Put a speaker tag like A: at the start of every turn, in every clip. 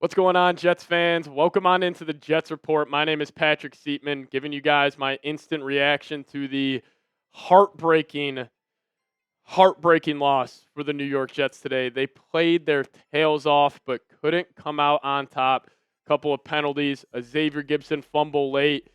A: What's going on, Jets fans? Welcome on into the Jets Report. My name is Patrick Siepman, giving you guys my instant reaction to the heartbreaking, heartbreaking loss for the New York Jets today. They played their tails off, but couldn't come out on top. Couple of penalties, a Xavier Gibson fumble late,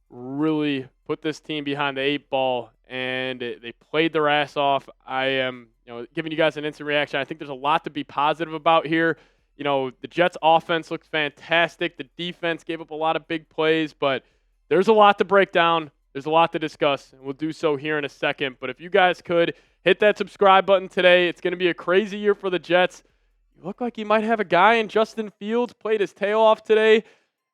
A: really put this team behind the eight ball, and they played their ass off. I am, giving you guys an instant reaction. I think there's a lot to be positive about here. The Jets offense looked fantastic. The defense gave up a lot of big plays, but there's a lot to break down. There's a lot to discuss, and we'll do so here in a second. But if you guys could hit that subscribe button today, it's going to be a crazy year for the Jets. You look like you might have a guy in Justin Fields, played his tail off today,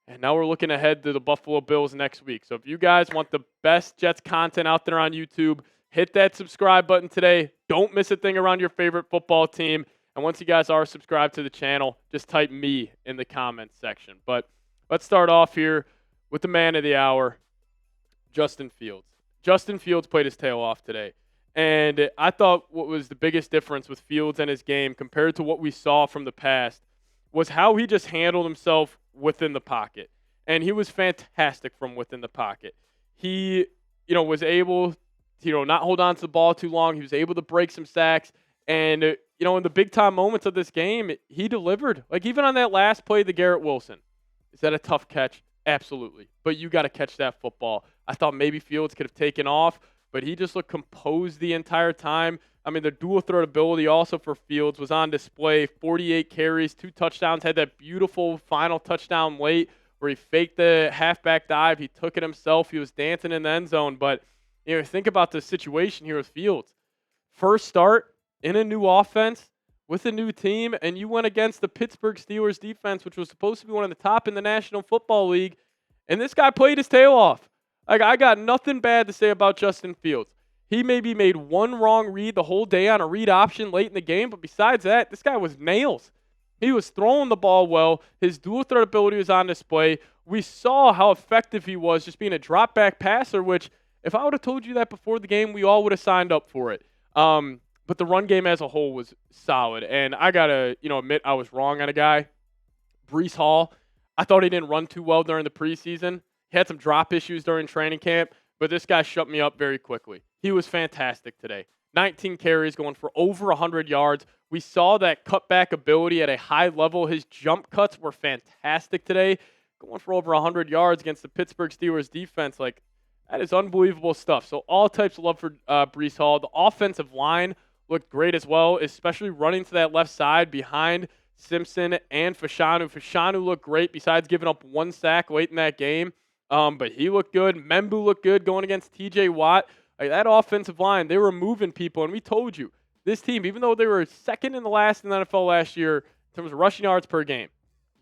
A: and now we're looking ahead to the Buffalo Bills next week. So if you guys want the best Jets content out there on YouTube, hit that subscribe button today. Don't miss a thing around your favorite football team. And once you guys are subscribed to the channel, just type me in the comments section. But let's start off here with the man of the hour, Justin Fields. Justin Fields played his tail off today. And I thought what was the biggest difference with Fields and his game compared to what we saw from the past was how he just handled himself within the pocket. And he was fantastic from within the pocket. He, was able to, not hold on to the ball too long. He was able to break some sacks. And, in the big-time moments of this game, he delivered. Like, even on that last play, the Garrett Wilson. Is that a tough catch? Absolutely. But you got to catch that football. I thought maybe Fields could have taken off, but he just looked composed the entire time. I mean, the dual threat ability also for Fields was on display. 48 carries, 2 touchdowns, had that beautiful final touchdown late where he faked the halfback dive. He took it himself. He was dancing in the end zone. But, think about the situation here with Fields. First start in a new offense with a new team, and you went against the Pittsburgh Steelers defense, which was supposed to be one of the top in the National Football League, and this guy played his tail off. Like, I got nothing bad to say about Justin Fields. He maybe made one wrong read the whole day on a read option late in the game, but besides that, this guy was nails. He was throwing the ball well. His dual threat ability was on display. We saw how effective he was just being a drop back passer, which if I would have told you that before the game, we all would have signed up for it. But the run game as a whole was solid. And I got to, admit I was wrong on a guy. Breece Hall, I thought he didn't run too well during the preseason. He had some drop issues during training camp, but this guy shut me up very quickly. He was fantastic today. 19 carries, going for over 100 yards. We saw that cutback ability at a high level. His jump cuts were fantastic today, going for over 100 yards against the Pittsburgh Steelers defense. Like, that is unbelievable stuff. So all types of love for Breece Hall. The offensive line looked great as well, especially running to that left side behind Simpson and Fashanu. Fashanu looked great besides giving up 1 sack late in that game. But he looked good. Membu looked good going against TJ Watt. Like, that offensive line, they were moving people. And we told you, this team, even though they were second in the NFL last year in terms of rushing yards per game,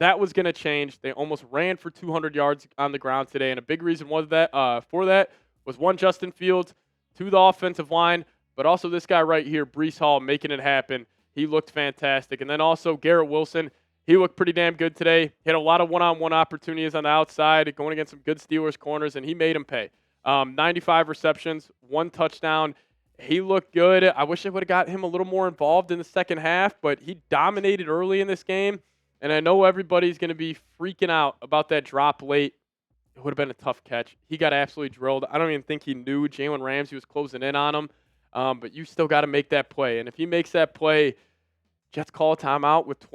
A: that was going to change. They almost ran for 200 yards on the ground today. And a big reason was that for that was, 1, Justin Fields, 2, the offensive line, but also this guy right here, Breece Hall, making it happen. He looked fantastic. And then also Garrett Wilson, he looked pretty damn good today. He had a lot of one-on-one opportunities on the outside, going against some good Steelers corners, and he made them pay. 95 receptions, 1 touchdown. He looked good. I wish they would have got him a little more involved in the second half, but he dominated early in this game. And I know everybody's going to be freaking out about that drop late. It would have been a tough catch. He got absolutely drilled. I don't even think he knew Jalen Ramsey was closing in on him. But you still got to make that play. And if he makes that play, Jets call a timeout with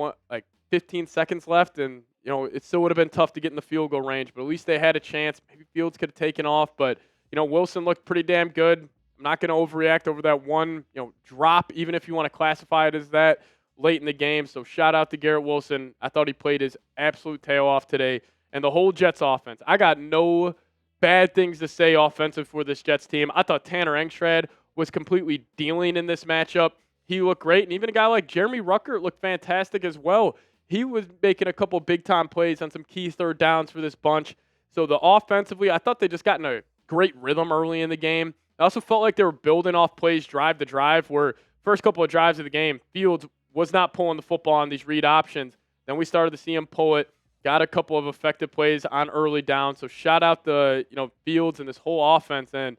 A: 15 seconds left, and it still would have been tough to get in the field goal range. But at least they had a chance. Maybe Fields could have taken off. But Wilson looked pretty damn good. I'm not going to overreact over that one drop, even if you want to classify it as that late in the game. So shout out to Garrett Wilson. I thought he played his absolute tail off today. And the whole Jets offense, I got no bad things to say offensive for this Jets team. I thought Tanner Engstrad was completely dealing in this matchup. He looked great. And even a guy like Jeremy Ruckert looked fantastic as well. He was making a couple big-time plays on some key third downs for this bunch. So the offensively, I thought they just got in a great rhythm early in the game. I also felt like they were building off plays drive to drive, where first couple of drives of the game, Fields was not pulling the football on these read options. Then we started to see him pull it, got a couple of effective plays on early down. So shout out to Fields and this whole offense. And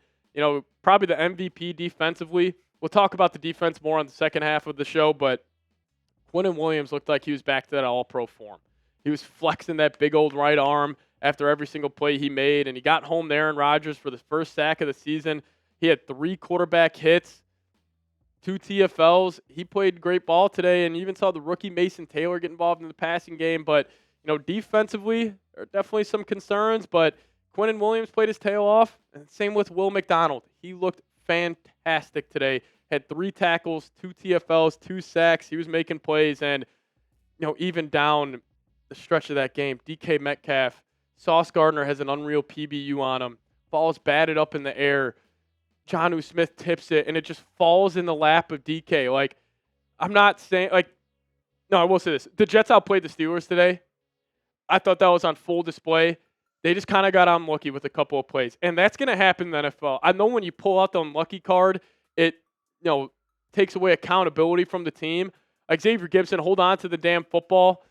A: probably the MVP defensively. We'll talk about the defense more on the second half of the show, but Quinnen Williams looked like he was back to that all-pro form. He was flexing that big old right arm after every single play he made, and he got home to Aaron Rodgers for the first sack of the season. He had 3 quarterback hits, 2 TFLs. He played great ball today, and you even saw the rookie Mason Taylor get involved in the passing game. But, defensively, there are definitely some concerns, but Quinnen Williams played his tail off, and same with Will McDonald. He looked fantastic today. Had 3 tackles, 2 TFLs, 2 sacks. He was making plays, and, even down the stretch of that game, DK Metcalf, Sauce Gardner has an unreal PBU on him. Ball's batted up in the air. Jonnu Smith tips it, and it just falls in the lap of DK. I'm not saying, no, I will say this. The Jets outplayed the Steelers today. I thought that was on full display. They just kind of got unlucky with a couple of plays, and that's going to happen in the NFL. I know when you pull out the unlucky card, it, takes away accountability from the team. Like Xavier Gibson, hold on to the damn football.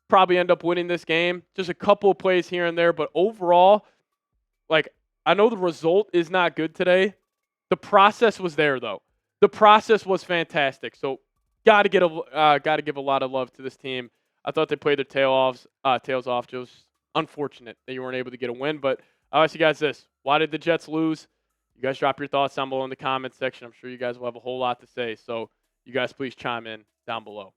A: Probably end up winning this game. Just a couple of plays here and there, but overall, I know the result is not good today. The process was there, though. The process was fantastic. So, got to give a lot of love to this team. I thought they played their tails off. Just unfortunate that you weren't able to get a win. But I'll ask you guys this: why did the Jets lose? You guys drop your thoughts down below in the comments section. I'm sure you guys will have a whole lot to say. So, you guys please chime in down below.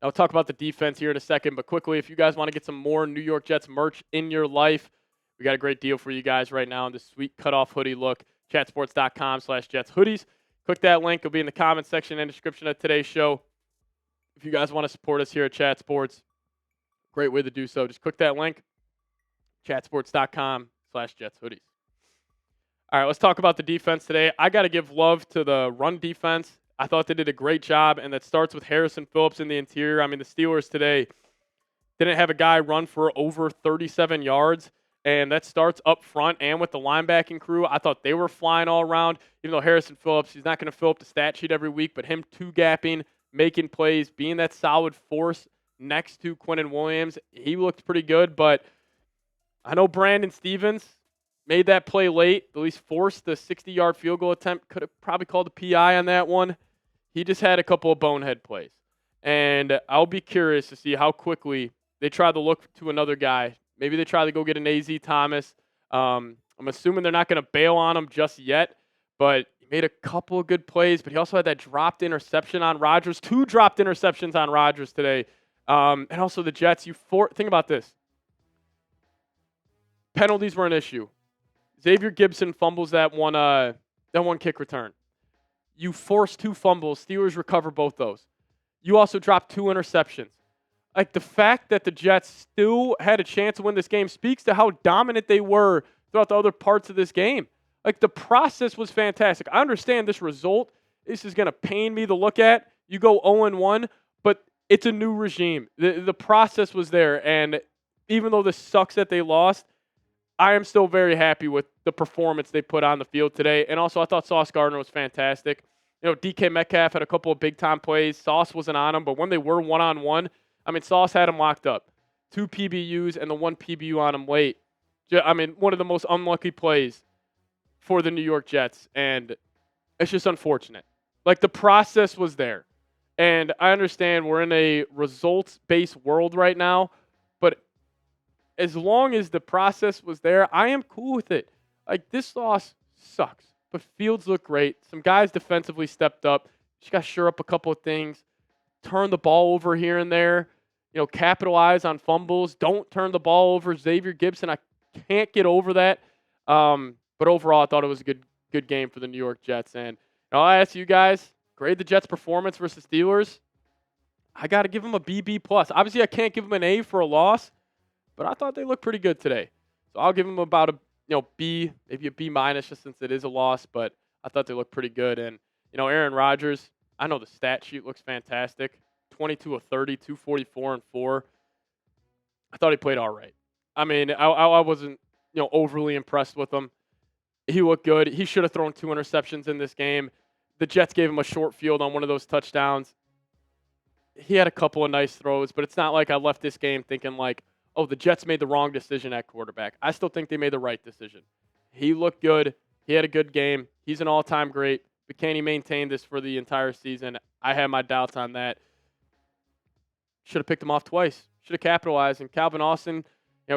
A: Now, we'll talk about the defense here in a second. But quickly, if you guys want to get some more New York Jets merch in your life, we got a great deal for you guys right now in this sweet cutoff hoodie look. Chatsports.com/Jets hoodies. Click that link. It'll be in the comment section and description of today's show. If you guys want to support us here at Chat Sports, great way to do so. Just click that link. Chatsports.com/Jets hoodies. All right, let's talk about the defense today. I got to give love to the run defense. I thought they did a great job, and that starts with Harrison Phillips in the interior. I mean, the Steelers today didn't have a guy run for over 37 yards. And that starts up front and with the linebacking crew. I thought they were flying all around. Even though Harrison Phillips, he's not going to fill up the stat sheet every week, but him two-gapping, making plays, being that solid force next to Quinnen Williams, he looked pretty good. But I know Brandon Stevens made that play late, at least forced the 60-yard field goal attempt. Could have probably called the PI on that one. He just had a couple of bonehead plays. And I'll be curious to see how quickly they try to look to another guy. Maybe they try to go get an AZ Thomas. I'm assuming they're not going to bail on him just yet, but he made a couple of good plays, but he also had that dropped interception on Rodgers, 2 dropped interceptions on Rodgers today. And also the Jets, think about this. Penalties were an issue. Xavier Gibson fumbles that one kick return. You force 2 fumbles. Steelers recover both those. You also dropped 2 interceptions. The fact that the Jets still had a chance to win this game speaks to how dominant they were throughout the other parts of this game. The process was fantastic. I understand this result. This is going to pain me to look at. You go 0-1, but it's a new regime. The process was there, and even though this sucks that they lost, I am still very happy with the performance they put on the field today. And also, I thought Sauce Gardner was fantastic. DK Metcalf had a couple of big-time plays. Sauce wasn't on him, but when they were one-on-one, Sauce had him locked up. 2 PBUs and the 1 PBU on him late. One of the most unlucky plays for the New York Jets, and it's just unfortunate. The process was there. And I understand we're in a results-based world right now, but as long as the process was there, I am cool with it. This loss sucks, but Fields looked great. Some guys defensively stepped up. Just got to shore up a couple of things. Turn the ball over here and there. Capitalize on fumbles. Don't turn the ball over. Xavier Gibson, I can't get over that. But overall, I thought it was a good game for the New York Jets. And I'll ask you guys, grade the Jets' performance versus Steelers. I got to give them a BB+. Obviously, I can't give them an A for a loss, but I thought they looked pretty good today. So I'll give them about a B, maybe a B- just since it is a loss, but I thought they looked pretty good. And, Aaron Rodgers, I know the stat sheet looks fantastic. 22 of 30, 244 and 4. I thought he played all right. I wasn't, overly impressed with him. He looked good. He should have thrown 2 interceptions in this game. The Jets gave him a short field on one of those touchdowns. He had a couple of nice throws, but it's not like I left this game thinking the Jets made the wrong decision at quarterback. I still think they made the right decision. He looked good. He had a good game. He's an all-time great. But can he maintain this for the entire season? I have my doubts on that. Should have picked him off twice. should have capitalized. And Calvin Austin,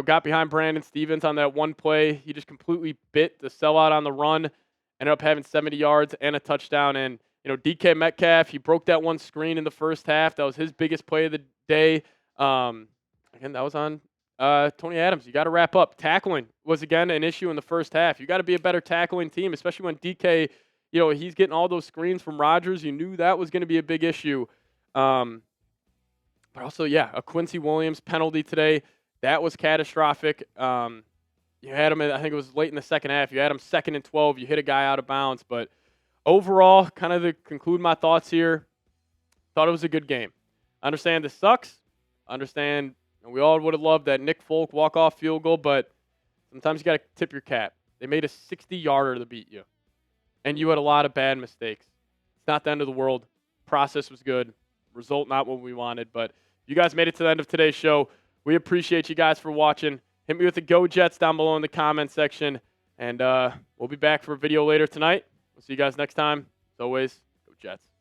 A: got behind Brandon Stevens on that one play. He just completely bit the sellout on the run, ended up having 70 yards and a touchdown. And, DK Metcalf, he broke that one screen in the first half. That was his biggest play of the day. Again, that was on Tony Adams. You got to wrap up. Tackling was, again, an issue in the first half. You got to be a better tackling team, especially when DK, he's getting all those screens from Rodgers. You knew that was going to be a big issue. But also, a Quincy Williams penalty today. That was catastrophic. You had him, I think it was late in the second half. You had him 2nd and 12. You hit a guy out of bounds. But overall, kind of to conclude my thoughts here, thought it was a good game. I understand this sucks. I understand we all would have loved that Nick Folk walk-off field goal, but sometimes you got to tip your cap. They made a 60-yarder to beat you, and you had a lot of bad mistakes. It's not the end of the world. Process was good. Result not what we wanted, but you guys made it to the end of today's show. We appreciate you guys for watching. Hit me with the Go Jets down below in the comment section, and we'll be back for a video later tonight. We'll see you guys next time. As always, Go Jets.